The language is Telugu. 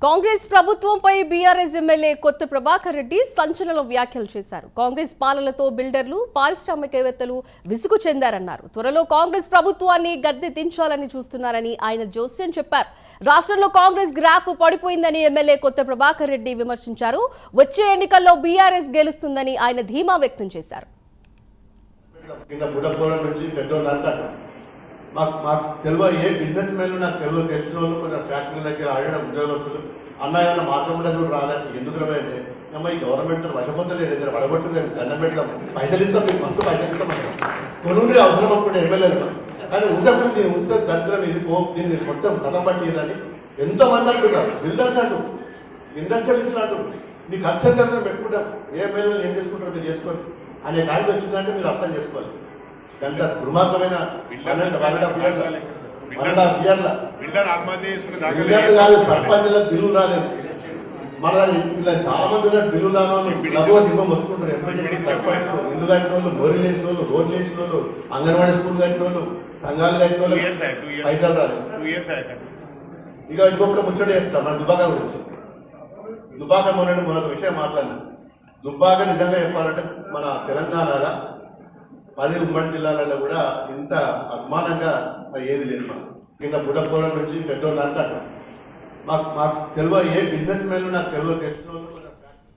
కాంగ్రెస్ ప్రభుత్వంపై బీఆర్ఎస్ ఎమ్మెల్యే కొత్త ప్రభాకర్ రెడ్డి సంచలన వ్యాఖ్యలు చేశారు. కాంగ్రెస్ పాలనతో బిల్డర్లు, పారిశ్రామికవేత్తలు విసుగు చెందారన్నారు. త్వరలో కాంగ్రెస్ ప్రభుత్వాన్ని గద్దె దించాలని చూస్తున్నారని ఆయన జోస్యం చెప్పారు. రాష్ట్రంలో కాంగ్రెస్ గ్రాఫ్ పడిపోయిందని ఎమ్మెల్యే కొత్త ప్రభాకర్ రెడ్డి విమర్శించారు. వచ్చే ఎన్నికల్లో బీఆర్ఎస్ గెలుస్తుందని ఆయన ధీమా వ్యక్తం చేశారు. మాకు తెలియ ఏ బిజినెస్ మ్యాన్లు నాకు తెలిసిన వాళ్ళు కొంచెం ఫ్యాక్టరీ దగ్గర ఆడడం ఉద్యోగస్తులు అన్న ఏమన్నా మార్గం కూడా చూడు రాదని ఎందుకు రాయంటే అమ్మ ఈ గవర్నమెంట్ వశపొందలేదు దగ్గర వడగొట్టలేదు దండం పెడతాం పైసలు ఇస్తాం మీకు మస్తు పైసలు ఇస్తాం కొనుండి అవసరం అనుకుంటే ఎమ్మెల్యేలు కానీ ఉంచప్పుడు దీన్ని ఉంచితే దరిద్రం ఇది దీన్ని మొత్తం కథం పట్టిదని ఎంతోమంది అంటున్నారు. బిల్డర్స్ అంటూ ఇండస్ట్రియలిస్టులు అంటూ మీకు ఖర్చు ఎంత పెట్టుకుంటాం ఏ ఎమ్మెల్యేలు ఏం చేసుకుంటారో మీరు చేసుకోండి అనే కాడికి వచ్చిందంటే మీరు అర్థం చేసుకోవాలి. గంట దుర్మార్గమైన కాదు సర్పంచులకు బిల్లు రాలేదు. మన ఇలా చాలా మంది బిల్లు రాని లఘువ దిబ్బ మొత్తుకుంటారు. ఎంపీ సర్పంచ్ ఇల్లు కట్టిన వాళ్ళు, బోరీలు వేసిన వాళ్ళు, రోడ్లు వేసిన వాళ్ళు, అంగన్వాడీ స్కూల్ కట్టిన వాళ్ళు, సంఘాలు కట్టిన వాళ్ళు పైసలు రాలేదు. ఇక ఇంకొకటి ముచ్చట చెప్తా మన దుబాక గురించి. దుబాక మొన్నటి విషయం మాట్లాడినా. దుబ్బాక నిజంగా చెప్పాలంటే మన తెలంగాణలో 10 ఉమ్మడి జిల్లాలలో కూడా ఇంత అభిమానంగా ఏది లేదు. మనం కింద బుడపోల నుంచి పెద్దోళ్ళు అంటారు. మాకు తెలియ ఏ బిజినెస్ మ్యాన్లు నాకు తెలిసిన వాళ్ళు